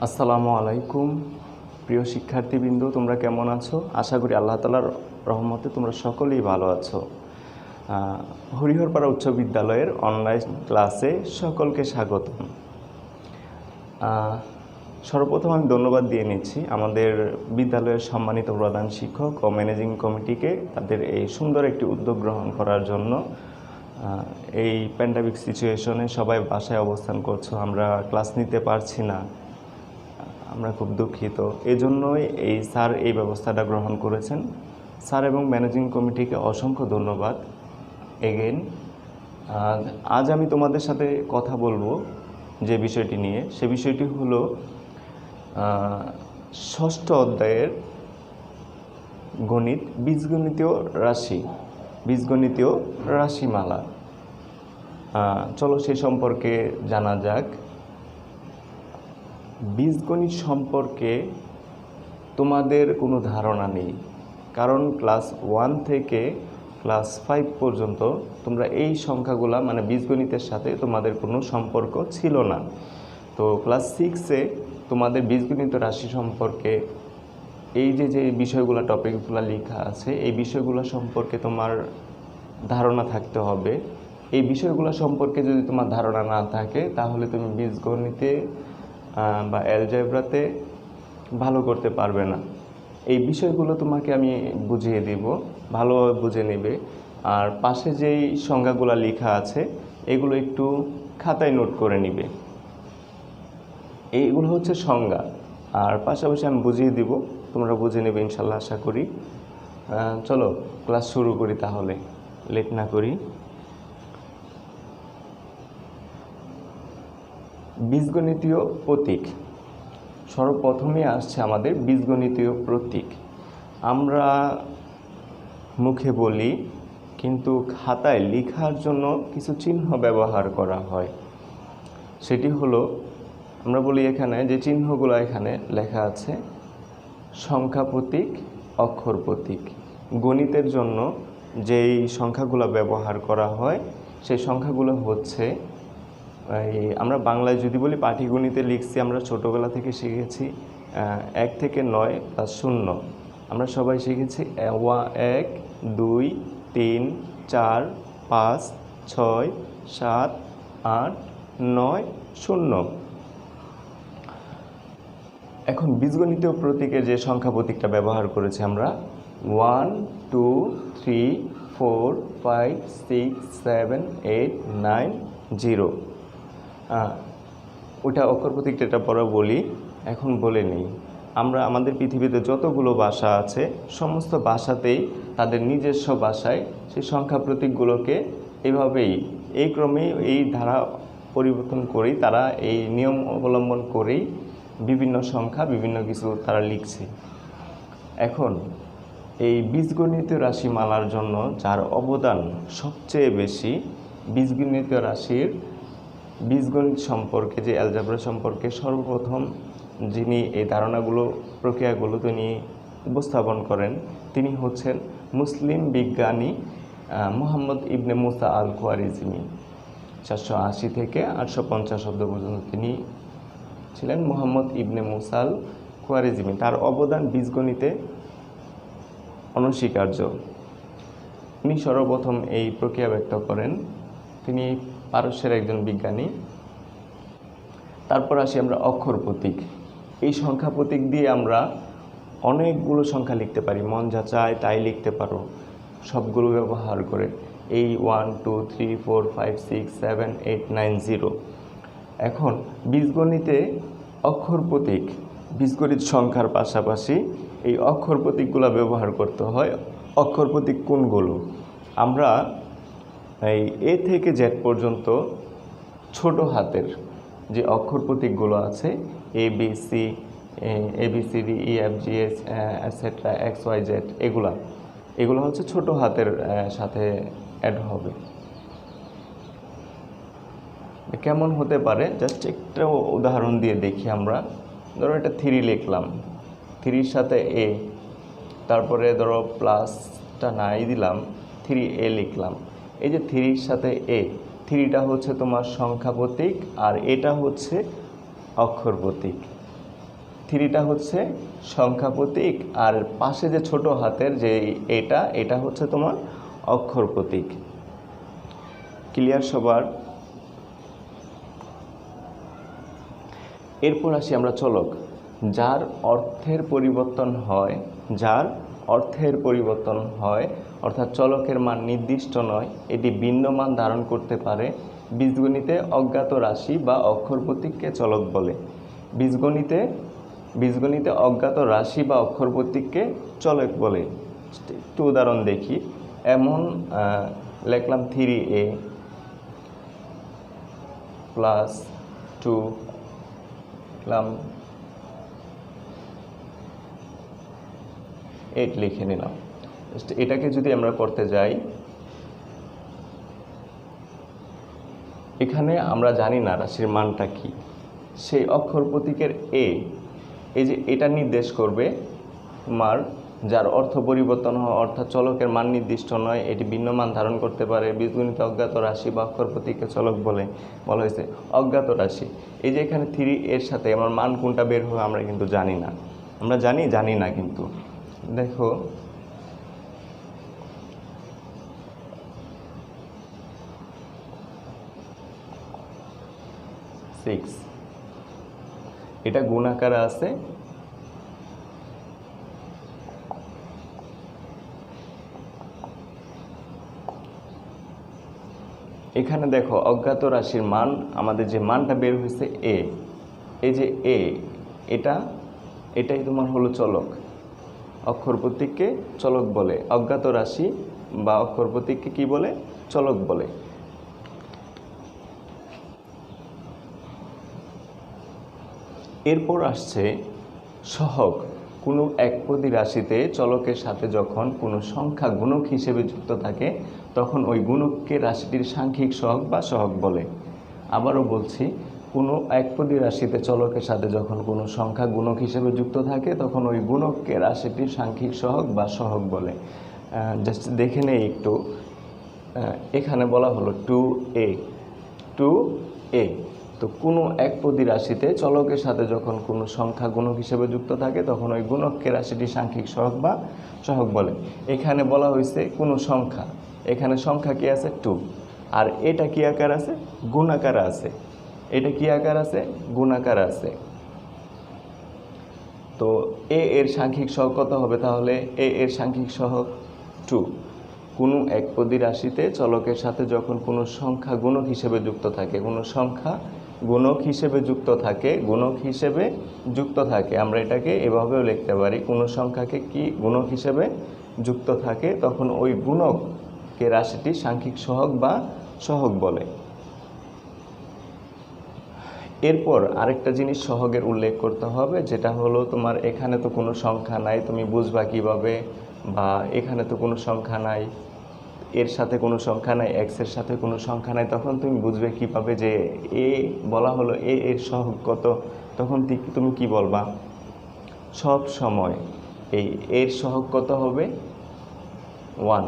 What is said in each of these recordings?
আসসালামু আলাইকুম প্রিয় শিক্ষার্থীবৃন্দ, তোমরা কেমন আছো? আশা করি আল্লাহ তাআলার রহমতে তোমরা সকলেই ভালো আছো। হরিহরপাড়া উচ্চ বিদ্যালয়ের অনলাইন ক্লাসে সকলকে স্বাগতম। সর্বপ্রথম আমি ধন্যবাদ দিয়ে নিচ্ছি আমাদের বিদ্যালয়ের সম্মানিত প্রধান শিক্ষক ও ম্যানেজিং কমিটিকে তাদের এই সুন্দর একটি উদ্যোগ গ্রহণ করার জন্য। এই প্যান্ডামিক সিচুয়েশনে সবাই বাসায় অবস্থান করছো, আমরা ক্লাস নিতে পারছি না, আমরা খুব দুঃখিত। এজন্যই স্যার এই ব্যবস্থাটা গ্রহণ করেছেন। স্যার এবং ম্যানেজিং কমিটিকে অসংখ্য ধন্যবাদ এগেন। আজ আমি তোমাদের সাথে কথা বলবো যে বিষয়টি নিয়ে, সে বিষয়টি হলো ষষ্ঠ অধ্যায়ের গণিত বীজগণিতীয় রাশিমালা। চলো সে সম্পর্কে জানা যাক। বীজগণিত সম্পর্কে তোমাদের কোনো ধারণা নেই, কারণ ক্লাস 1 থেকে ক্লাস 5 পর্যন্ত তোমরা এই সংখ্যাগুলা মানে বীজগণিতের সাথে তোমাদের কোনো সম্পর্ক ছিল না। তো ক্লাস 6-এ তোমাদের বীজগণিত রাশি সম্পর্কে এই যে বিষয়গুলো টপিকগুলো লেখা আছে, এই বিষয়গুলো সম্পর্কে তোমার ধারণা থাকতে হবে। এই বিষয়গুলো সম্পর্কে যদি তোমার ধারণা না থাকে, তাহলে তুমি বীজগণিতে বা অ্যালজেব্রাতে ভালো করতে পারবে না। এই বিষয়গুলো তোমাকে আমি বুঝিয়ে দিব, ভালোভাবে বুঝে নেবে। আর পাশে যেই সংখ্যাগুলো লেখা আছে এগুলো একটু খাতায় নোট করে নিবে। এইগুলো হচ্ছে সংজ্ঞা, আর পাশাপাশি আমি বুঝিয়ে দিব, তোমরা বুঝে নেবে ইনশাল্লাহ আশা করি। চলো ক্লাস শুরু করি তাহলে, লেট না করি। বীজগণিতীয় প্রতীক, সর্বপ্রথমে আসছে আমাদের বীজগণিতীয় প্রতীক। আমরা মুখে বলি, কিন্তু খাতায় লেখার জন্য কিছু চিহ্ন ব্যবহার করা হয়। সেটি হলো, আমরা বলি এখানে যে চিহ্নগুলো এখানে লেখা আছে, সংখ্যা প্রতীক, অক্ষর প্রতীক। গণিতের জন্য যেই সংখ্যাগুলো ব্যবহার করা হয় সেই সংখ্যাগুলো হচ্ছে, আমরা বাংলায় যদি বলি পাটিগণিতে লিখছি, আমরা ছোটোবেলা থেকে শিখেছি 1 থেকে 9 + 0। আমরা সবাই শিখেছি 1 2 3 4 5 6 7 8 9 0। এখন বীজগণিতীয় প্রতীকের যে সংখ্যা প্রতীকটা ব্যবহার করেছি আমরা 1 2 3 4 5 6 7 8 9 0। ওটা অক্ষর প্রতীকটা এটা পরে বলি, এখন বলে নেই। আমরা আমাদের পৃথিবীতে যতগুলো ভাষা আছে সমস্ত ভাষাতেই তাদের নিজস্ব ভাষায় সেই সংখ্যা প্রতীকগুলোকে এভাবেই এই ক্রমে এই ধারা পরিবর্তন করেই তারা এই নিয়ম অবলম্বন করেই বিভিন্ন সংখ্যা বিভিন্ন কিছু তারা লিখছে। এখন এই বীজগণিতীয় রাশিমালার জন্য যার অবদান সবচেয়ে বেশি, বীজগণিতীয় রাশির বীজগণিত সম্পর্কে যে অ্যালজেব্রা সম্পর্কে সর্বপ্রথম যিনি এই ধারণাগুলো প্রক্রিয়াগুলো তিনি উপস্থাপন করেন, তিনি হচ্ছেন মুসলিম বিজ্ঞানী মুহাম্মদ ইবনে মুসা আল খোয়ারিজমি। 780 থেকে 850 অব্দ পর্যন্ত তিনি ছিলেন মুহাম্মদ ইবনে মুসা আল খোয়ারিজমি। তার অবদান বীজগণিতে অনস্বীকার্য। তিনি সর্বপ্রথম এই প্রক্রিয়া ব্যক্ত করেন। তিনি পারস্যের একজন বিজ্ঞানী। তারপর আসি আমরা অক্ষর প্রতীক। এই সংখ্যা প্রতীক দিয়ে আমরা অনেকগুলো সংখ্যা লিখতে পারি, মন যা চায় তাই লিখতে পারো সবগুলো ব্যবহার করে। এই 1 2 3 4 5 6 7 8 9 0। এখন বীজগণিতে অক্ষর প্রতীক, বীজগণিত সংখ্যার পাশাপাশি এই অক্ষর প্রতীকগুলো ব্যবহার করতে হয়। অক্ষর প্রতীক কোনগুলো? আমরা এই এ থেকে জেড পর্যন্ত ছোট হাতের যে অক্ষর প্রতীকগুলো আছে, A B C D E F G H etcetera X Y Z, এগুলো হচ্ছে ছোট হাতের সাথে অ্যাড হবে। কেমন হতে পারে জাস্ট একটা উদাহরণ দিয়ে দেখি আমরা। ধরো এটা 3 লিখলাম, 3-র সাথে এ, তারপরে ধরো প্লাসটা নাই দিলাম, 3a লিখলাম। এই যে 3-র সাথে এ, 3টা হচ্ছে তোমার সংখ্যা প্রতীক আর এটা হচ্ছে অক্ষর প্রতীক। থ্রিটা হচ্ছে সংখ্যা প্রতীক, আর পাশে যে ছোট হাতের যে এটা হচ্ছে তোমার অক্ষর প্রতীক। ক্লিয়ার সবার? এরপর আসি আমরা চলক। যার অর্থের পরিবর্তন হয়, যার অর্থের পরিবর্তন হয় অর্থাৎ চলকের মান নির্দিষ্ট নয়, এটি ভিন্ন মান ধারণ করতে পারে, বীজগণিতে অজ্ঞাত রাশি বা অক্ষর প্রতীককে চলক বলে। বীজগণিতে অজ্ঞাত রাশি বা অক্ষর প্রতীককে চলক বলে। একটু উদাহরণ দেখি। এমন লিখলাম 3a প্লাস 2 লিখলাম 8 লিখে নিলাম। এটাকে যদি আমরা করতে যাই, এখানে আমরা জানি না রাশির মানটা কি। সেই অক্ষর প্রতীকের এই যে এটা নির্দেশ করবে তোমার যার অর্থ পরিবর্তন হয় অর্থাৎ চলকের মান নির্দিষ্ট নয়, এটি ভিন্ন মান ধারণ করতে পারে, বীজগণিতে অজ্ঞাত রাশি বা অক্ষর প্রতীককে চলক বলা হয়েছে। অজ্ঞাত রাশি, এই যে এখানে 3 এর সাথে আমার মান কোনটা বের হবে আমরা কিন্তু জানি না। আমরা জানি না কিন্তু দেখো এটা গুণ আকারে আছে, এখানে দেখো অজ্ঞাত রাশির মান আমাদের যে মানটা বের হয়েছে এই যে এটাই তোমার হলো চলক। অক্ষর প্রতীককে চলক বলে, অজ্ঞাত রাশি বা অক্ষর প্রতীককে কি বলে? চলক বলে। এরপর আসছে সহগ। কোনো একপদী রাশিতে চলকের সাথে যখন কোনো সংখ্যা গুণক হিসেবে যুক্ত থাকে তখন ওই গুণককে রাশিটির সাংখ্যিক সহগ বা সহগ বলে। আবারও বলছি, কোনো একপদী রাশিতে চলকের সাথে যখন কোনো সংখ্যা গুণক হিসেবে যুক্ত থাকে তখন ওই গুণককে রাশিটির সাংখ্যিক সহগ বা সহগ বলে। জাস্ট দেখে নেই একটু, এখানে বলা হলো 2a তো কোনো একপদী রাশিতে চলকের সাথে যখন কোনো সংখ্যা গুণক হিসেবে যুক্ত থাকে তখন ওই গুণককে রাশিটির সাংখ্যিক সহগ বা সহগ বলে। এখানে বলা হয়েছে কোনো সংখ্যা, এখানে সংখ্যা কি আছে? 2, আর এটা কি আকার আছে? গুণাকার আছে। এটা কি আকার আছে? গুণাকার আছে। তো এর সাংখ্যিক সহগ কত হবে তাহলে? এর সাংখ্যিক সহগ 2। কোনো একপদী রাশিতে চলকের সাথে যখন কোনো সংখ্যা গুণক হিসেবে যুক্ত থাকে, কোনো সংখ্যা গুণক হিসেবে যুক্ত থাকে, আমরা এটাকে এভাবেও লিখতে পারি, কোনো সংখ্যাকে কি গুণক হিসেবে যুক্ত থাকে তখন ওই গুণককে রাশিটি সাংখ্যিক সহগ বা সহগ বলে। এরপর আরেকটা জিনিস সহগের উল্লেখ করতে হবে, যেটা হলো তোমার এখানে তো কোনো সংখ্যা নাই, তুমি বুঝবা কিভাবে? বা এখানে তো কোনো সংখ্যা নাই, এর সাথে কোনো সংখ্যা নাই, এক্সের সাথে কোনো সংখ্যা নাই, তখন তুমি বুঝবে কীভাবে যে বলা হলো এর সহগ কত? তখন তুমি কি বলবা? সব সময় এর সহগ কত হবে? 1।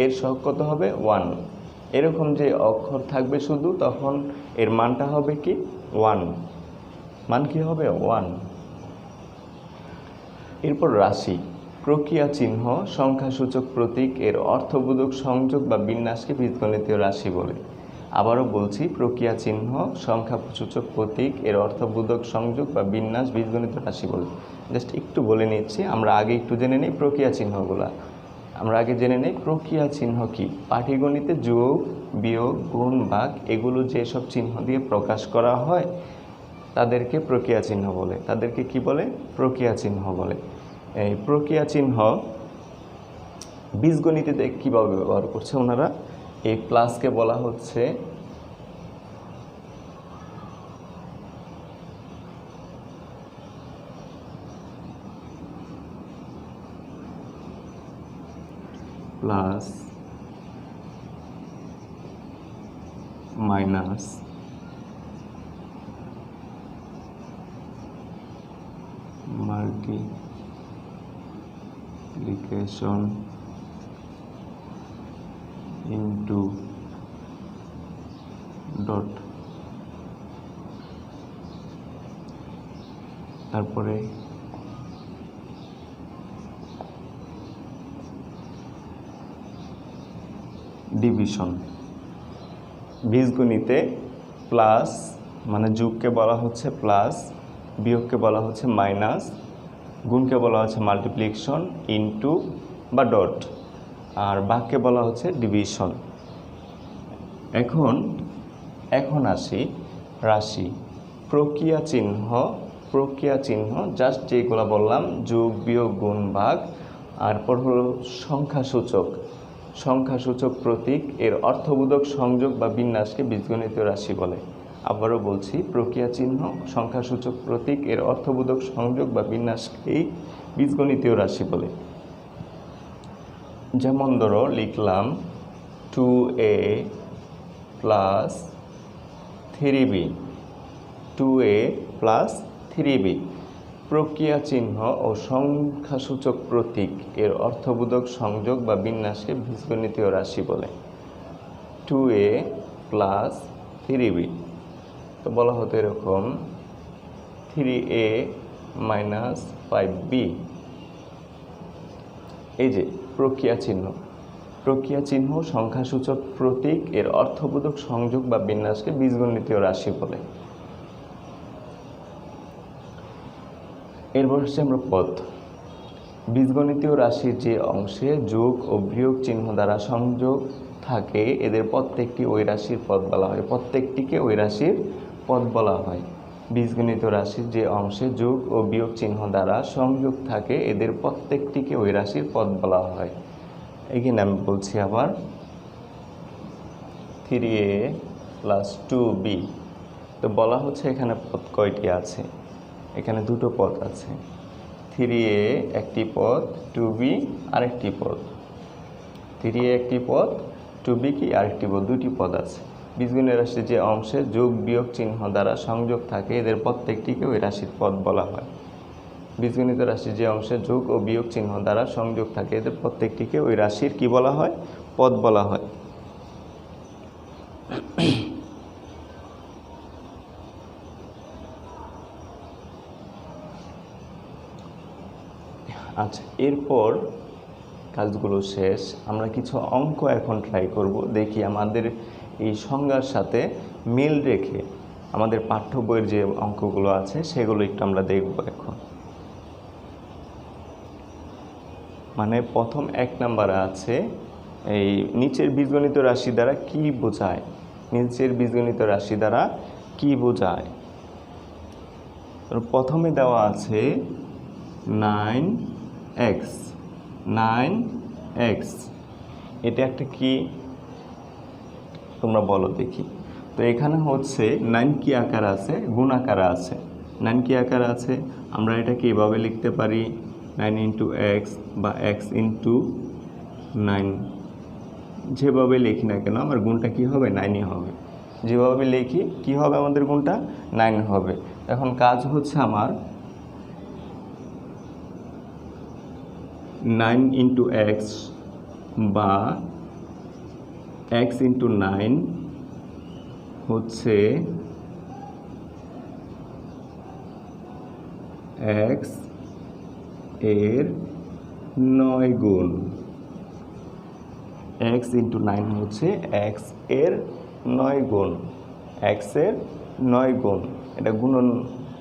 এর সহগ কত হবে? 1। এরকম যে অক্ষর থাকবে শুধু, তখন এর মানটা হবে কি? 1। মান কি হবে? 1। এরপর রাশি। প্রক্রিয়া চিহ্ন, সংখ্যাসূচক প্রতীক এর অর্থবোধক সংযোগ বা বিন্যাসকে বীজগণিতীয় রাশি বলে। আবারও বলছি, প্রক্রিয়া চিহ্ন, সংখ্যাসূচক প্রতীক এর অর্থবোধক সংযোগ বা বিন্যাস বীজগণিতীয় রাশি বলে। জাস্ট একটু বলে নিচ্ছি, আমরা আগে একটু জেনে নিই প্রক্রিয়া চিহ্নগুলা। আমরা আগে জেনে নিই প্রক্রিয়া চিহ্ন কি। পাটিগণিতে যোগ, বিয়োগ, গুণ, ভাগ এগুলো যেসব চিহ্ন দিয়ে প্রকাশ করা হয় তাদেরকে প্রক্রিয়া চিহ্ন বলে। তাদেরকে কি বলে? প্রক্রিয়া চিহ্ন বলে। এই প্রক্রিয়া চিহ্ন বীজগণিতে কীভাবে ব্যবহার করছে ওনারা? এই প্লাসকে বলা হচ্ছে plus, minus, multiplication into dot. তারপরে ডিভিশন। বীজগণিতে প্লাস মানে যোগকে বলা হচ্ছে প্লাস, বিয়োগকে বলা হচ্ছে মাইনাস, গুণকে বলা হচ্ছে মাল্টিপ্লিকেশন, ইনটু বা ডট, আর ভাগকে বলা হচ্ছে ডিভিশন। এখন আসি রাশি। প্রক্রিয়া চিহ্ন জাস্ট যেগুলো বললাম, যোগ, বিয়োগ, গুণ, ভাগ। তারপর হলো সংখ্যাসূচক প্রতীক এর অর্থবোধক সংযোগ বা বিন্যাসকে বীজগণিতীয় রাশি বলে। আবারও বলছি, প্রক্রিয়া চিহ্ন, সংখ্যাসূচক প্রতীক এর অর্থবোধক সংযোগ বা বিন্যাসকেই বীজগণিতীয় রাশি বলে। যেমন ধরো লিখলাম 2a plus 3b, 2a plus 3b। প্রক্রিয়া চিহ্ন ও সংখ্যাসূচক প্রতীক এর অর্থবোধক সংযোগ বা বিন্যাসকে বীজগণিতীয় রাশি বলে। 2a প্লাস 3b, তো বলা হতো এরকম 3a মাইনাস 5b। এই যে প্রক্রিয়া চিহ্ন সংখ্যাসূচক প্রতীক এর অর্থবোধক সংযোগ বা বিন্যাসকে বীজগণিতীয় রাশি বলে। এরপর হচ্ছে আমরা পদ। বীজগণিতীয় রাশির যে অংশে যোগ ও বিয়োগ চিহ্ন দ্বারা সংযোগ থাকে এদের প্রত্যেকটিকে ওই রাশির পদ বলা হয়। বীজগণিতীয় রাশির যে অংশে যোগ ও বিয়োগ চিহ্ন দ্বারা সংযোগ থাকে এদের প্রত্যেকটিকে ওই রাশির পদ বলা হয়। এখানে আমি বলছি আবার 3a প্লাস 2b, তো বলা হচ্ছে এখানে পদ কয়টি আছে? এখানে দুটো পদ আছে, 3a একটি পদ, 2b আরেকটি পদ। 3a একটি পদ, 2b কি আরেকটি পদ, দুটি পদ আছে। বীজগণিত রাশির যে অংশে যোগ বিয়োগ চিহ্ন দ্বারা সংযোগ থাকে এদের প্রত্যেকটিকে ওই রাশির পদ বলা হয়। বীজগণিত রাশির যে অংশে যোগ ও বিয়োগ চিহ্ন দ্বারা সংযোগ থাকে এদের প্রত্যেকটিকে ওই রাশির কি বলা হয়? পদ বলা হয়। আচ্ছা, এরপর কাজগুলো শেষ, আমরা কিছু অঙ্ক এখন ট্রাই করব, দেখি আমাদের এই সংজ্ঞার সাথে মিল রেখে আমাদের পাঠ্য বইয়ের যে অঙ্কগুলো আছে সেগুলো একটু আমরা দেখব এখন। মানে প্রথম 1 নম্বরে আছে এই নিচের বীজগণিত রাশি দ্বারা কি বোঝায়? নিচের বীজগণিত রাশি দ্বারা কি বোঝায়? প্রথমে দেওয়া আছে 9x, এটা একটা কি তোমরা বলো দেখি। তো এখানে হচ্ছে 9 কি আকার আছে? গুণ আকারে আছে। 9 কি আকার আছে? আমরা এটাকে এভাবে লিখতে পারি 9 ইন্টু এক্স বা এক্স ইন্টু 9, যেভাবে লিখি না কেন আমার গুণটা কি হবে? 9ই হবে। যেভাবে লিখি কি হবে? আমাদের গুণটা 9 হবে। এখন কাজ হচ্ছে আমার 9 ইন্টু এক্স বা এক্স ইন্টু 9 হচ্ছে এক্স এর 9 গুণ। এক্স ইন্টু 9 হচ্ছে এক্স এর 9 গুণ, এক্স এর 9 গুণ। এটা গুণন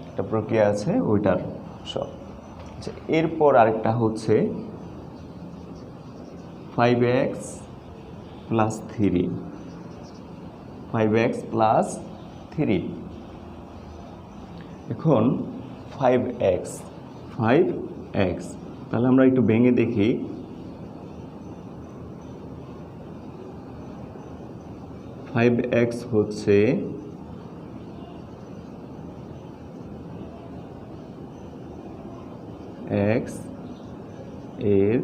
একটা প্রক্রিয়া আছে ওইটার সব। আচ্ছা, এরপর আরেকটা হচ্ছে 5x প্লাস 3, 5x প্লাস 3। এখন 5x, তাহলে আমরা একটু ভেঙে দেখি। 5x হচ্ছে x এর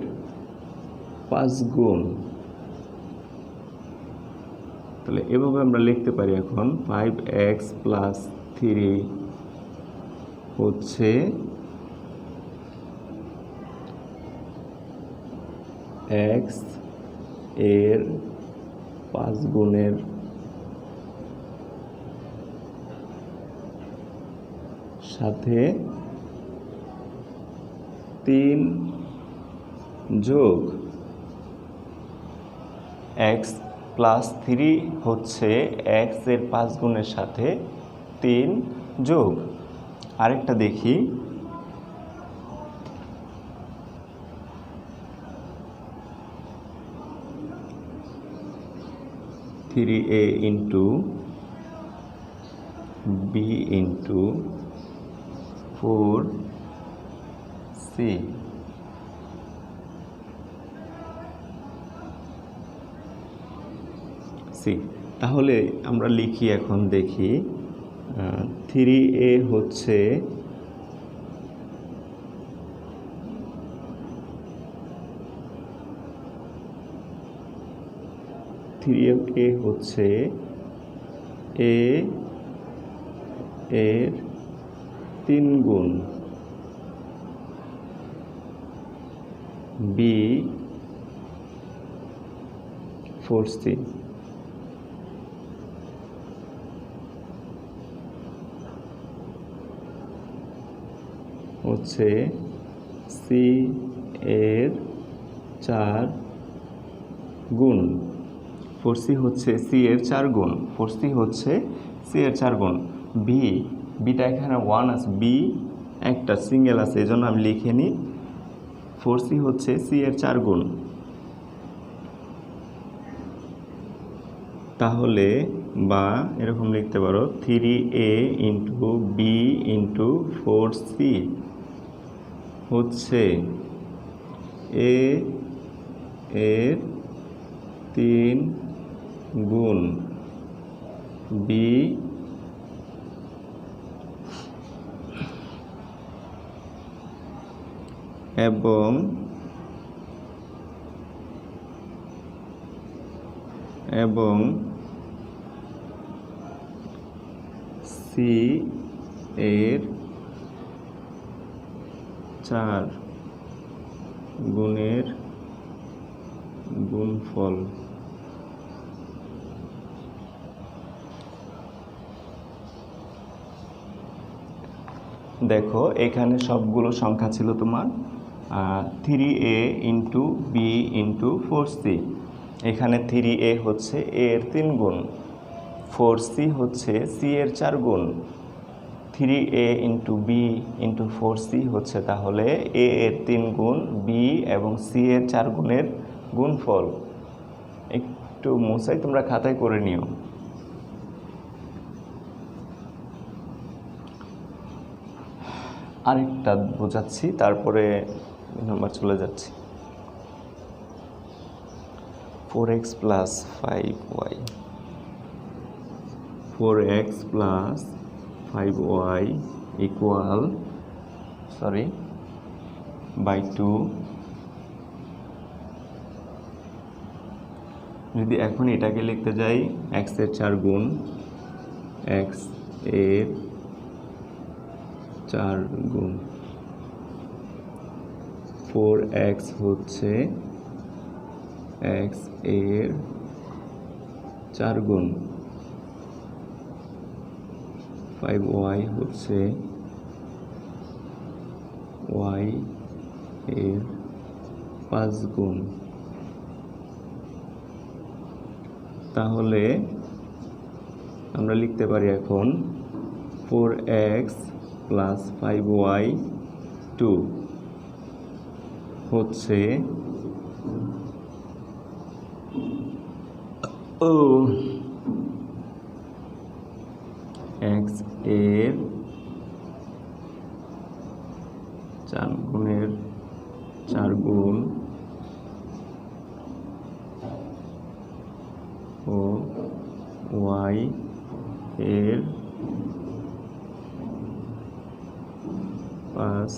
5 গুণ। তাহলে এভাবে আমরা লিখতে পারি এখন 5x প্লাস 3 হচ্ছে x এর 5 গুণের সাথে 3 যোগ x প্লাস 3 হচ্ছে x এর 5 গুণের সাথে 3 যোগ, আরেকটা দেখি, 3a into b into 4c তাহলে আমরা লিখি, এখন দেখি 3a হচ্ছে 3a হচ্ছে a এর 3 গুণ, b 4c হচ্ছে c এর 4 গুণ, 4c হচ্ছে c এর 4 গুণ, 4c হচ্ছে c এর 4 গুণ, বিটা এখানে 1 আছে, বি একটা সিঙ্গেল আছে, এই জন্য আমি লিখে নিই 4c হচ্ছে c এর 4 গুণ। তাহলে বা এরকম লিখতে পারো 3a into B into 4c হচ্ছে a এর 3 গুণ, বি এবং c এর 4 গুণের গুণফল। দেখো এখানে সবগুলো সংখ্যা ছিল তোমার 3a into B into 4c, এখানে 3a হচ্ছে a এর 3 গুণ, 4c হচ্ছে c এর 4 গুণ, 3a into B into 4c হচ্ছে তাহলে a এর 3 গুণ, b এবং c এর 4 গুণের গুণফল। একটু মোছাই তোমরা খাতায় করে নিও। আরেকটা বোঝাচ্ছি, তারপরে নাম্বার চলে যাচ্ছি। 4x plus 5y, 4x plus 5y equal by 2। যদি এখন এটাকে লিখতে যাই x এর 4 গুণ, x এর 4 গুণ, 4x হচ্ছে x এর 4 গুণ, 5y হচ্ছে y এর 5 গুণ। তাহলে আমরা লিখতে পারি এখন 4x প্লাস 5y 2 হচ্ছে x এর 4 গুণের 4 গুণ ও y এর 5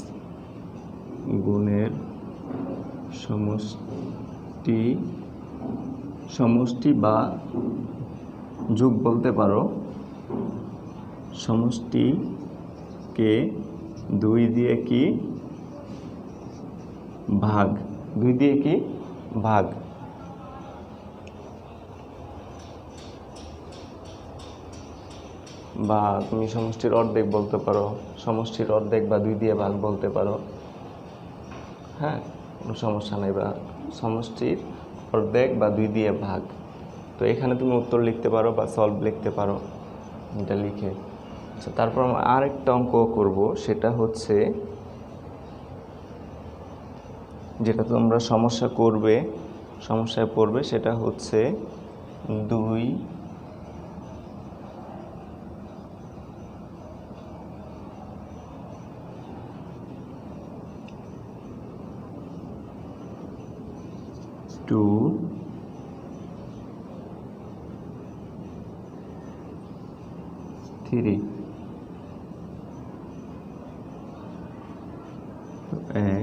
গুণের সমষ্টি বা যোগ বলতে পারো। সমষ্টিকে 2 দিয়ে কি ভাগ, 2 দিয়ে কি ভাগ। বা তুমি সমষ্টির অর্ধেক বলতে পারো, সমষ্টির অর্ধেক বা 2 দিয়ে ভাগ বলতে পারো। হ্যাঁ, কোনো সমস্যা নেই। বা সমষ্টির অর্ধেক বা 2 দিয়ে ভাগ। তো এখানে তুমি উত্তর লিখতে পারো বা সলভ লিখতে পারো, এটা লিখে। আচ্ছা, তারপর আমরা আরেকটা অঙ্ক করব, সেটা হচ্ছে যেটা তোমরা সমস্যায় পড়বে, সেটা হচ্ছে 2 2 3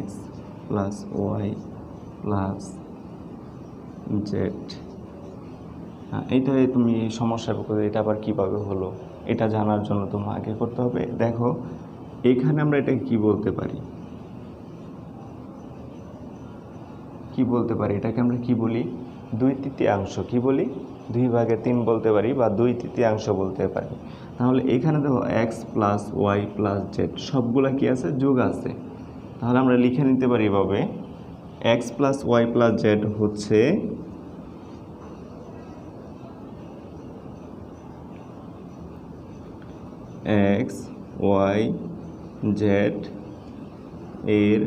x plus y plus Z. হ্যাঁ, এইটাই তুমি সমস্যা করে, এটা আবার কীভাবে হলো এটা জানার জন্য তোমার আগে করতে হবে। দেখো এখানে আমরা এটাকে কি বলতে পারি, এটাকে আমরা কি বলি? 2/3 কি বলি? 2/3 বলতে পারি বা 2/3 বলতে পারি। তাহলে এখানে দেখো x plus Y plus Z সবগুলা কি আছে? যোগ আছে। তাহলে আমরা লিখে নিতে পারি এভাবে, x plus Y plus Z হচ্ছে x y z এর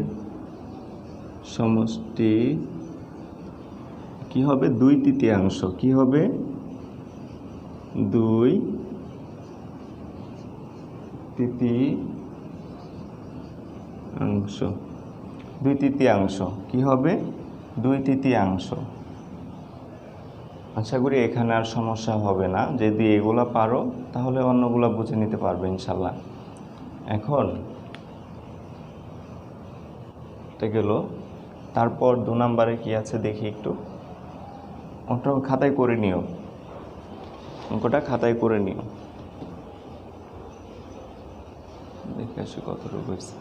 সমষ্টি কি হবে? 2/3। কি হবে? 2/3। 2/3 কি হবে? 2/3। আশা করি এখানে আর সমস্যা হবে না। যদি এগুলা পারো তাহলে অন্যগুলা বুঝে নিতে পারবে ইনশাল্লাহ। এখন এটা গেল। তারপর 2 নম্বরে কি আছে দেখি একটু, ওটা খাতায় করে নিও, অঙ্কটা খাতায় করে নিও, দেখে আসি কতটুকু হয়েছে।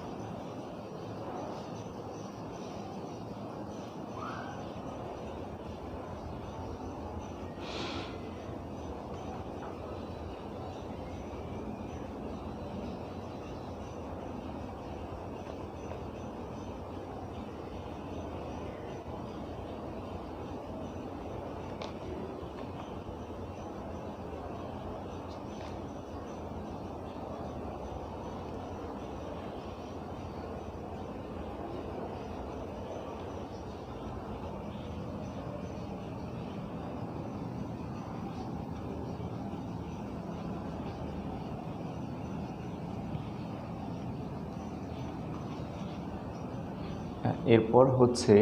এরপর হচ্ছে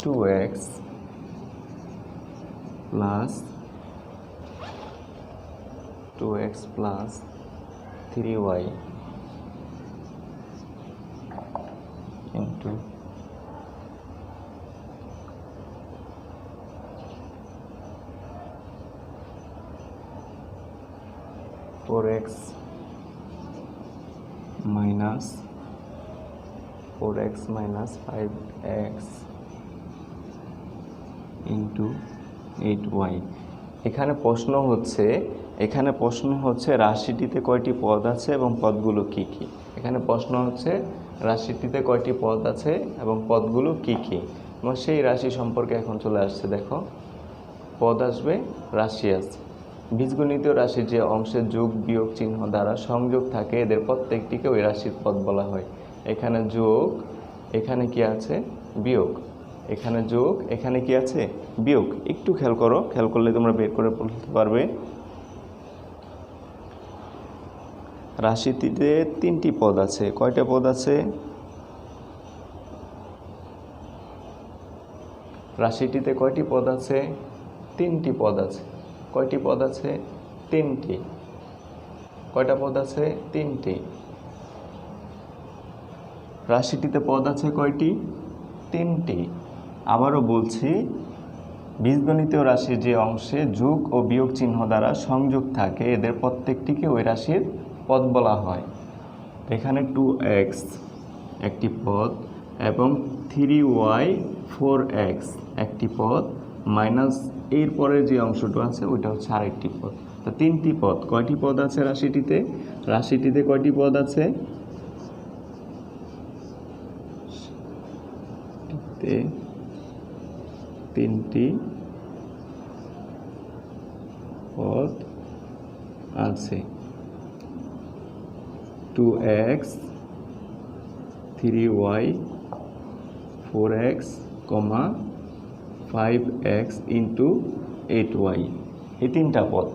2x plus 3y into 4x minus 5x into 8y। এখানে প্রশ্ন হচ্ছে রাশিটিতে কয়টি পদ আছে এবং পদগুলো কি কি। এখানে প্রশ্ন হচ্ছে রাশিটিতে কয়টি পদ আছে এবং পদগুলো কি কি, এবং সেই রাশি সম্পর্কে এখন চলে আসছে। দেখো, পদ আসবে, রাশি আছে। বীজগণিত রাশির যে অংশের যোগ বিয়োগ চিহ্ন দ্বারা সংযোগ থাকে, এদের প্রত্যেকটিকে ওই রাশির পদ বলা হয়। এখানে যোগ, এখানে কি আছে? বিয়োগ। এখানে যোগ, এখানে কি আছে? বিয়োগ। একটু খেয়াল করো, খেয়াল করলে তোমরা বের করে বলতে পারবে। রাশিটিতে 3টি পদ আছে। কয়টা পদ আছে? রাশিটিতে কয়টি পদ আছে? 3টি পদ আছে। কয়টি পদ আছে? 3টি। কয়টা পদ আছে? 3টি। রাশিটিতে পদ আছে কয়টি? 3টি। আবারও বলছি, বীজগণিতীয় রাশির যে অংশে যোগ ও বিয়োগ চিহ্ন দ্বারা সংযোগ থাকে, এদের প্রত্যেকটিকে ওই রাশির পদ বলা হয়। এখানে 2x একটি পদ এবং 3y 4x একটি পদ, মাইনাস এর পরের যে অংশটা আছে ওইটা হচ্ছে আরেকটি পদ। তো 3টি পদ। কয়টি পদ আছে রাশিটিতে? রাশিটিতে কয়টি পদ আছে? তিনটি পদ আছে 2x 3y 4x, 5x into 8y। এই তিনটা পদ।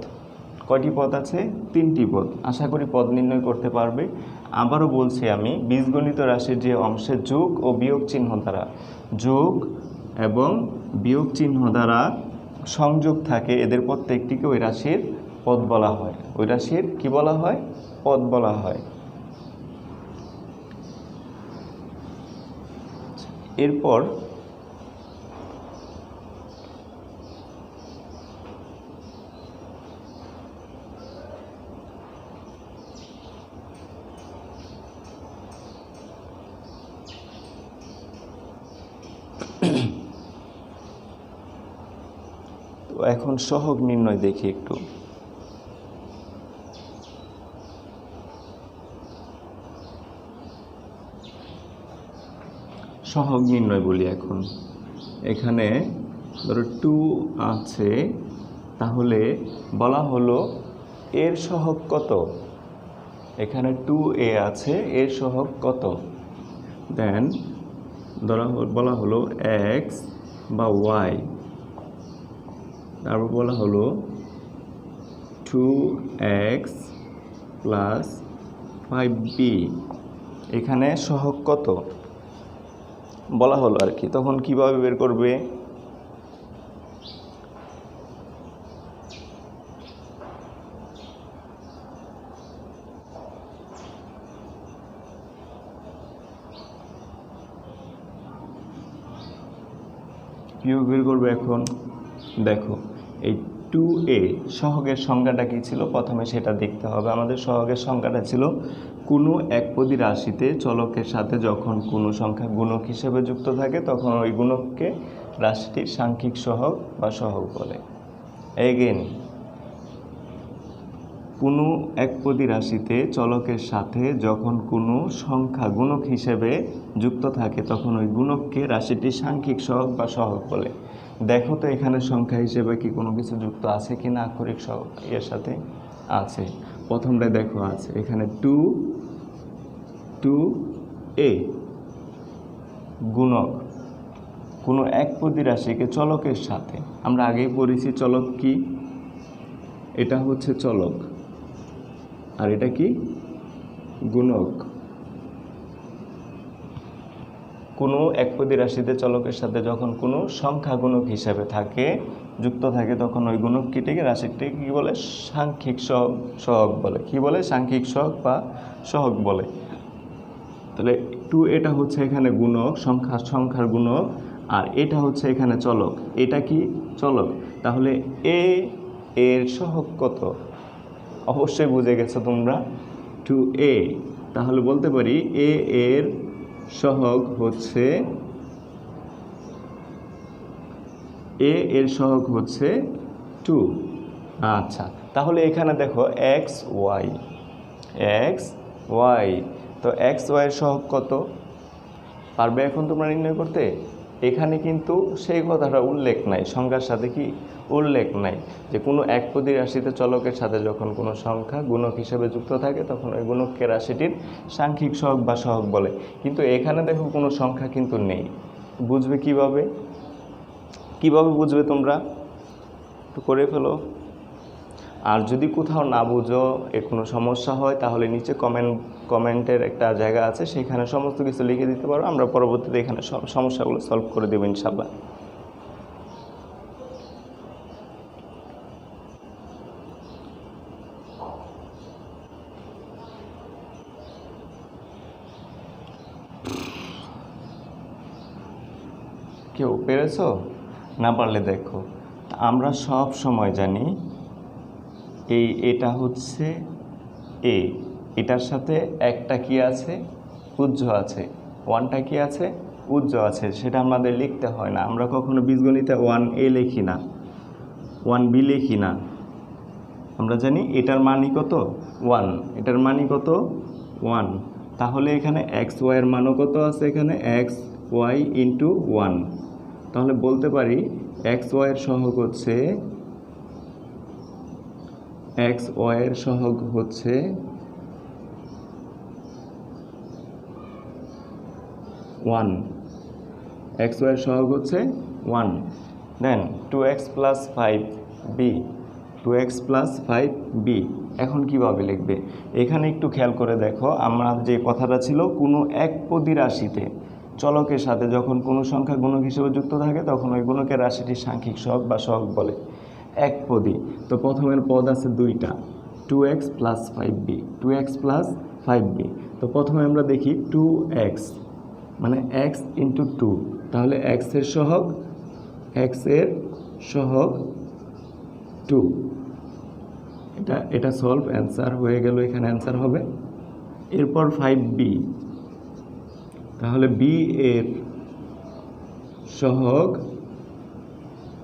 কয়টি পদ আছে? তিনটি পদ। আশা করি পদ নির্ণয় করতে পারবে। আবারও বলছি আমি, বীজগণিত রাশির যে অংশে যোগ ও বিয়োগ চিহ্ন দ্বারা এবং বিয়োগ চিহ্ন দ্বারা সংযোগ থাকে, এদের প্রত্যেকটিকে ওই রাশির পদ বলা হয়। ওই রাশির কি বলা হয়? পদ বলা হয়। এরপর তো এখন সহগ নির্ণয় দেখি একটু। সহগ নির্ণয় বলি এখন। এখানে ধরো 2 আছে, তাহলে বলা হলো এর সহগ কত? এখানে 2a আছে, এর সহগ কত? দেন বলা হলো x বা y, তারপর বলা হলো 2x প্লাস 5b, এখানে সহগ কত বলা হলো আর কি। তখন কিভাবে বের করবে? কিভাবে বের করবে এখন? দেখো, এই 2a সহগের সংজ্ঞাটা কী ছিল প্রথমে সেটা দেখতে হবে। আমাদের সহগের সংজ্ঞাটা ছিল কোনো একপদী রাশিতে চলকের সাথে যখন কোনো সংখ্যা গুণক হিসেবে যুক্ত থাকে তখন ওই গুণককে রাশিটির সাংখ্যিক সহগ বা সহগ বলে। এগেন, কোনো একপদী রাশিতে চলকের সাথে যখন কোনো সংখ্যা গুণক হিসেবে যুক্ত থাকে তখন ওই গুণককে রাশিটির সাংখ্যিক সহগ বা সহগ বলে। দেখো তো এখানে সংখ্যা হিসেবে কি কোনো কিছু যুক্ত আছে কি না আক্ষরিক সহগ এর সাথে? আছে। প্রথমটা দেখো আছে, এখানে 2a গুণক কোনো একপদী রাশিকে চলকের সাথে, আমরা আগেই পড়েছি চলক কি, এটা হচ্ছে চলক আর এটা কি গুণক। কোনো একপদী রাশিতে চলকের সাথে যখন কোনো সংখ্যা গুণক হিসাবে থাকে যুক্ত থাকে তখন ওই গুণকটিকে রাশিটিকে কী বলে? সাংখ্যিক সহগ বলে। কি বলে? সাংখ্যিক সহগ বা সহগ বলে। তাহলে 2 এটা হচ্ছে এখানে গুণক, সংখ্যার গুণক, আর এটা হচ্ছে এখানে চলক। এটা কি? চলক। তাহলে এর সহগ কত? অবশ্যই বুঝে গেছো তোমরা, 2a। তাহলে বলতে পারি এর সহগ হচ্ছে এর সহগ হচ্ছে 2। আচ্ছা, তাহলে এখানে দেখো x y, তো x y এর সহগ কত পারবে এখন তোমরা নির্ণয় করতে? এখানে কিন্তু সেই কথাটা উল্লেখ নাই, সংখ্যার সাথে কি উল্লেখ নাই যে কোনো একপদী রাশিতে চলকের সাথে যখন কোনো সংখ্যা গুণক হিসেবে যুক্ত থাকে তখন ওই গুণককে রাশিটির সাংখ্যিক সহগ বা সহগ বলে। কিন্তু এখানে দেখো কোনো সংখ্যা কিন্তু নেই। বুঝবে কিভাবে? বুঝবে তোমরা একটু করে ফেলো। আর যদি কোথাও না বুঝো, এর কোনো সমস্যা হয়, তাহলে নিচে কমেন্টের একটা জায়গা আছে, সেখানে সমস্ত কিছু লিখে দিতে পারো। আমরা পরবর্তীতে এখানে সমস্যাগুলো সলভ করে দেবো ইনশাআল্লাহ। কেউ পেরেছো? না পারলে দেখো, আমরা সব সময় জানি এটা হচ্ছে এটার সাথে একটা কি আছে? উজ্জ আছে। 1টা কি আছে? উজ্জ আছে। সেটা আমাদের লিখতে হয় না। আমরা কখনো বীজগণিতে 1a লিখি না, 1b লিখি না। আমরা জানি এটার মানই কত? 1। এটার মানই কত? 1। তাহলে এখানে x y এর মানও কত আছে? এখানে x y × 1। তাহলে বলতে পারি এক্স ওয়াইয়ের সহগ হচ্ছে এক্স ওয়াইয়ের সহগ হচ্ছে 1, এক্স ওয়াইয়ের সহগ হচ্ছে 1। দেন 2x + 5b, 2x + 5b এখন কিভাবে লিখবে? এখানে একটু খেয়াল করে দেখো, আমরা যে কথাটা ছিল কোনো একপদী রাশিতে চলকের সাথে যখন কোনো সংখ্যা গুণক হিসেবে যুক্ত থাকে তখন ওই গুণকের রাশিটি সাংখ্যিক সহগ বা সহগ বলে। একপদী, তো প্রথমের পদ আছে দুইটা, 2x + 5b, 2x + 5b। তো প্রথমে আমরা দেখি 2x মানে x × 2, তাহলে x এর সহগ 2। এটা সলভ, অ্যান্সার হয়ে গেল, এখানে অ্যান্সার হবে। এরপর 5b, তাহলে b এর সহগ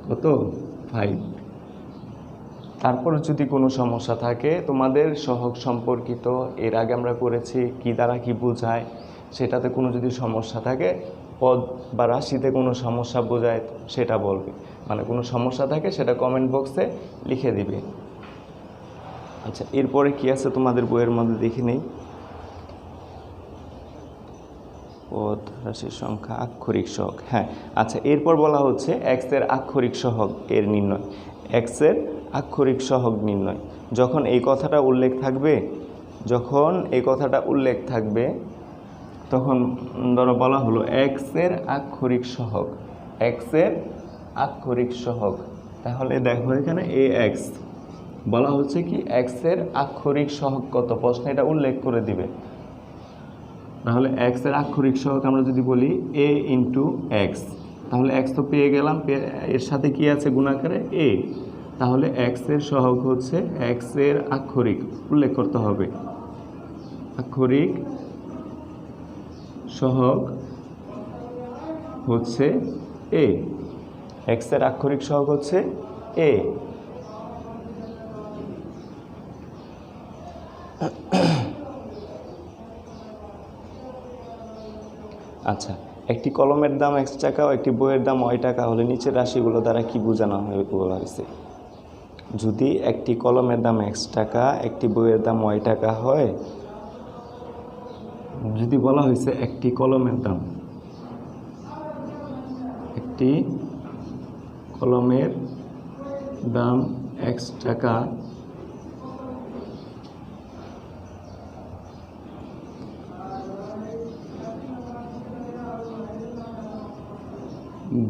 কত? 5। তারপর যদি কোনো সমস্যা থাকে তোমাদের সহগ সম্পর্কিত এর আগে আমরা করেছি কি দ্বারা কি বোঝায়, সেটাতে কোনো যদি সমস্যা থাকে, পদ বা রাশিতে কোনো সমস্যা বোঝায় সেটা বলবে, মানে কোনো সমস্যা থাকে সেটা কমেন্ট বক্সে লিখে দিবে। আচ্ছা, এরপরে কি আছে তোমাদের বইয়ের মধ্যে দেখে নেই। পদ, রাশির সংখ্যা, আক্ষরিক সহগ। হ্যাঁ, আচ্ছা, এরপর বলা হচ্ছে এক্স এর আক্ষরিক সহগ এর নির্ণয়। এক্স এর আক্ষরিক সহগ নির্ণয়। যখন এই কথাটা উল্লেখ থাকবে তখন ধরো বলা হলো এক্স এর আক্ষরিক সহগ, এক্স এর আক্ষরিক সহগ। তাহলে দেখো এখানে ax বলা হচ্ছে কি এক্স এর আক্ষরিক সহগ কত, প্রশ্নে এটা উল্লেখ করে দিবে। তাহলে এক্স এর আক্ষরিক সহগ আমরা যদি বলি a × x, তাহলে x তো পেয়ে গেলাম, এর সাথে কি আছে গুণাকারে a, তাহলে x এর সহগ হচ্ছে x এর আক্ষরিক উল্লেখ করতে হবে, আক্ষরিক সহগ হচ্ছে a, x এর আক্ষরিক সহগ হচ্ছে a। আচ্ছা, একটি কলমের দাম x টাকা ও একটি বইয়ের দাম y টাকা হলে নিচের রাশিগুলো দ্বারা কি বোঝানো বলা হয়েছে? যদি একটি কলমের দাম x টাকা, একটি বইয়ের দাম y টাকা হয়, যদি বলা হয়েছে একটি কলমের দাম x টাকা,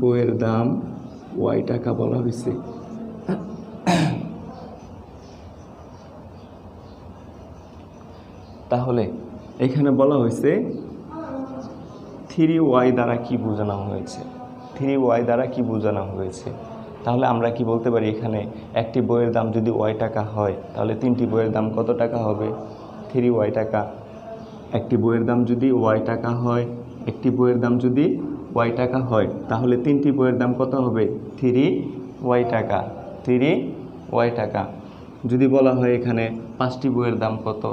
বইয়ের দাম y টাকা বলা হয়েছে, তাহলে এখানে বলা হয়েছে 3y দ্বারা কি বোঝানো হয়েছে, 3y দ্বারা কি বোঝানো হয়েছে। তাহলে আমরা কি বলতে পারি, এখানে একটি বইয়ের দাম যদি y টাকা হয় তাহলে তিনটি বইয়ের দাম কত টাকা হবে? 3y টাকা। একটি বইয়ের দাম যদি y টাকা হয়, একটি বইয়ের দাম যদি y টাকা হয়, তাহলে তিনটি বইয়ের দাম কত হবে? 3y টাকা, 3y টাকা। যদি বলা হয় এখানে পাঁচটি বইয়ের দাম কত,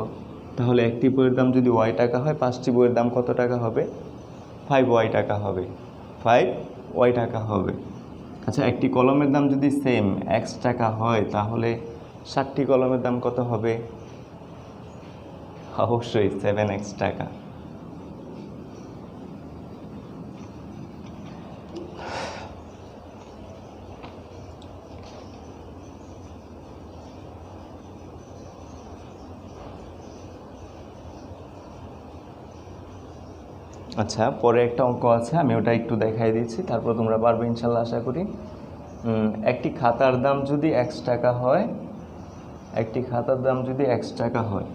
তাহলে একটি বইয়ের দাম যদি y টাকা হয়, পাঁচটি বইয়ের দাম কত টাকা হবে? 5y টাকা হবে, 5y টাকা হবে। আচ্ছা, একটি কলমের দাম যদি সেম x টাকা হয়, তাহলে 7টি কলমের দাম কত হবে? অবশ্যই 7x টাকা। আচ্ছা, পরে একটা অঙ্ক আছে, আমি ওটা একটু দেখাই দিচ্ছি, তারপর তোমরা পারবে ইনশাল্লাহ আশা করি। একটি খাতার দাম যদি x টাকা হয়, একটি খাতার দাম যদি x টাকা হয়,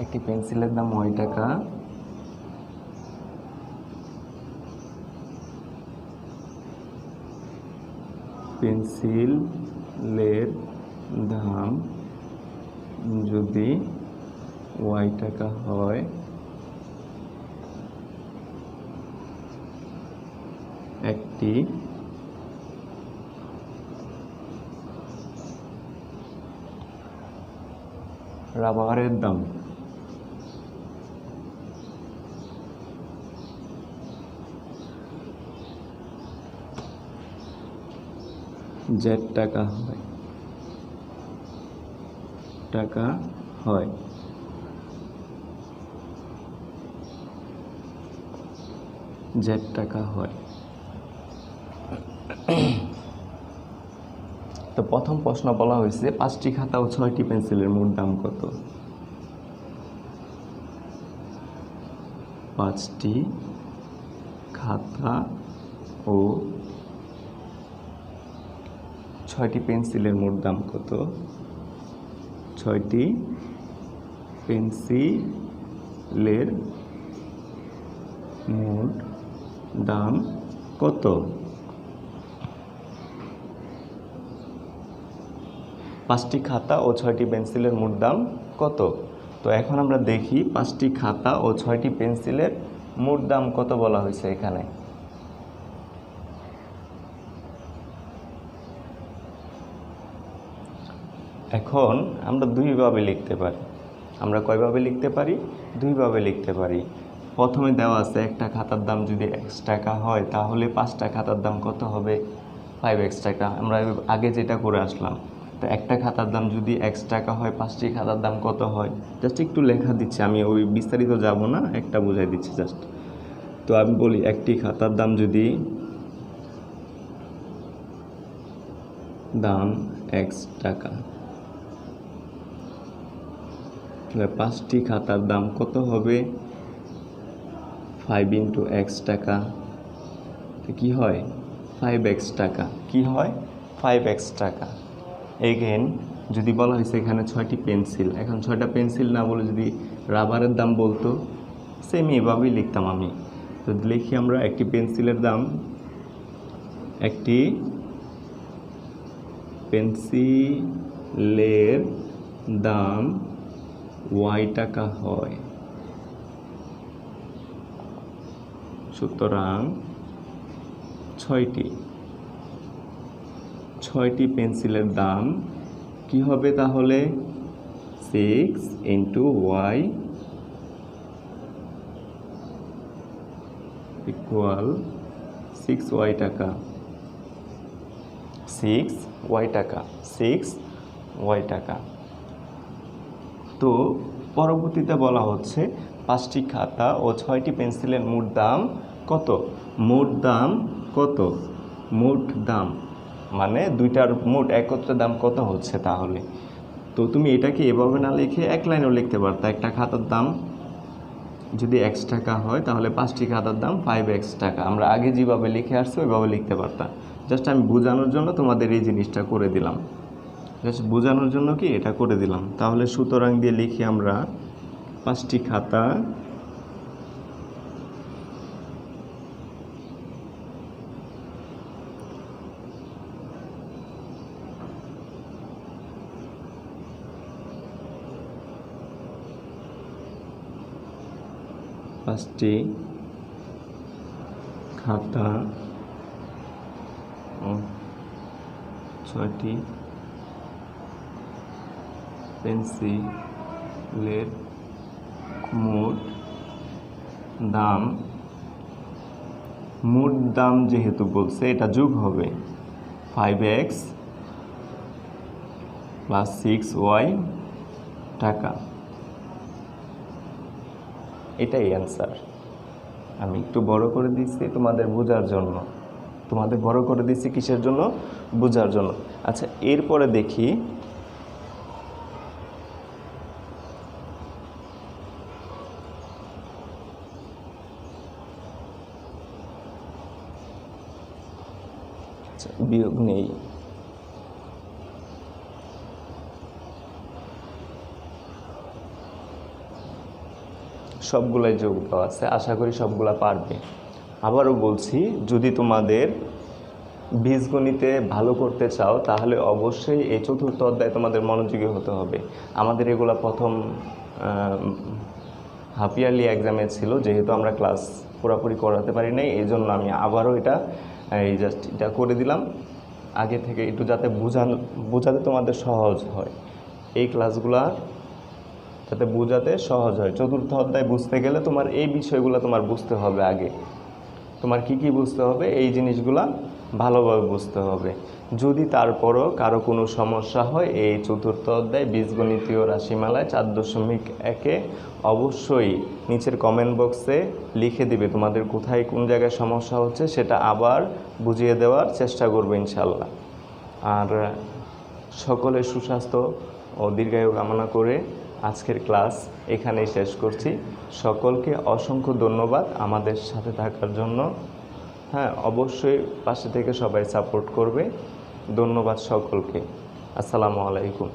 একটি পেন্সিলের দাম y টাকা, পেন্সিলের দাম যদি y টাকা হয়, একটি একটি রাবারের দাম জেড টাকা হয় জেড টাকা হয়। তো প্রথম প্রশ্ন বলা হয়েছে 5টি খাতা ও 6টি পেন্সিলের মোট দাম কত? 5টি খাতা ও 6টি পেন্সিলের মোট দাম কত? 6টি পেন্সিলের মোট দাম কত? 5টি খাতা ও 6টি পেন্সিলের মোট দাম কত? তো এখন আমরা দেখি 5টি খাতা ও 6টি পেন্সিলের মোট দাম কত বলা হয়েছে এখানে। এখন আমরা দুইভাবে লিখতে পারি। আমরা কয়ভাবে লিখতে পারি? দুইভাবে লিখতে পারি। প্রথমে দেওয়া আছে একটা খাতার দাম যদি x টাকা হয় তাহলে 5টা খাতার দাম কত হবে? 5x টাকা। আমরা আগে যেটা করে আসলাম। তো একটা খাতার দাম যদি x টাকা হয় 5টি খাতার দাম কত হয়? জাস্ট একটু লেখা দিচ্ছি, আমি ওই বিস্তারিত যাব না, একটা বোঝাই দিচ্ছি জাস্ট। তো আমি বলি একটি খাতার দাম যদি দাম x টাকা, 5টি খাতার দাম কত হবে? 5 × x টাকা, কি হয়? 5x টাকা। কি হয়? 5x টাকা। এগেন যদি বলা হয়েছে এখানে 6টি পেন্সিল, এখন 6টা পেন্সিল না বলে যদি রাবারের দাম বলতো, সেম এভাবেই লিখতাম আমি। তো লিখি আমরা একটি পেন্সিলের দাম, একটি পেন্সিলের দাম y টাকা হয়। সুতরাং 6টি পেন্সিলের দাম কি হবে তাহলে? 6 × y = 6y টাকা। 6y টাকা, 6y টাকা। তো পরবর্তীতে বলা হচ্ছে 5টি খাতা ও 6টি পেন্সিলের মোট দাম কত? মোট দাম কত? মোট দাম মানে দুইটার মোট একত্রে দাম কত হচ্ছে তাহলে? তো তুমি এটাকে এভাবে না লিখে এক লাইনেও লিখতে পারতা। একটা খাতার দাম যদি x টাকা হয় তাহলে 5টি খাতার দাম 5x টাকা। আমরা আগে যেভাবে লিখে আসছি ওইভাবে লিখতে পারতাম। জাস্ট আমি বোঝানোর জন্য তোমাদের এই জিনিসটা করে দিলাম, জাস্ট বোঝানোর জন্য কি এটা করে দিলাম। তাহলে সুতরাং দিয়ে লিখি আমরা 5টি খাতা ও 6টি পেন্সিলের মোট দাম যেহেতু বলছে এটা যোগ হবে 5x + 6y টাকা। এটাই অ্যান্সার। আমি একটু বড় করে দিচ্ছি তোমাদের বোঝার জন্য। তোমাদের বড় করে দিচ্ছি কিসের জন্য? বোঝার জন্য। আচ্ছা, এরপরে দেখি বিয়োগ নেই। সবগুলাই যোগ দেওয়া আছে, আশা করি সবগুলা পারবে। আবারও বলছি, যদি তোমাদের বীজগণিতে ভালো করতে চাও তাহলে অবশ্যই এই 4র্থ অধ্যায় তোমাদের মনোযোগী হতে হবে। আমাদের এগুলা প্রথম হাফ ইয়ারলি এক্সামে ছিল, যেহেতু আমরা ক্লাস পুরোপুরি করাতে পারি নাই, এই জন্য আমি আবারও এটা এই জাস্ট এটা করে দিলাম আগে থেকে, একটু যাতে বোঝাতে তোমাদের সহজ হয়, এই ক্লাসগুলার যাতে বোঝাতে সহজ হয়। চতুর্থ অধ্যায় বুঝতে গেলে তোমার এই বিষয়গুলো তোমার বুঝতে হবে আগে, তোমার কি কি বুঝতে হবে, এই জিনিসগুলা ভালোভাবে বুঝতে হবে। যদি তারপরও কারো কোনো সমস্যা হয়, এই চতুর্থ অধ্যায় বীজগণিতীয় রাশিমালায় 4.1-এ অবশ্যই নিচের কমেন্ট বক্সে লিখে দিবে তোমাদের কোথায় কোন জায়গায় সমস্যা হচ্ছে, সেটা আবার বুঝিয়ে দেওয়ার চেষ্টা করবে ইনশাল্লাহ। আর সকলের সুস্বাস্থ্য ও দীর্ঘায়ু কামনা করে আজকের ক্লাস এখানেই শেষ করছি। সকলকে অসংখ্য ধন্যবাদ আমাদের সাথে থাকার জন্য। হ্যাঁ, অবশ্যই পাশে থেকে সবাই সাপোর্ট করবে। ধন্যবাদ সকলকে। আসসালামু আলাইকুম।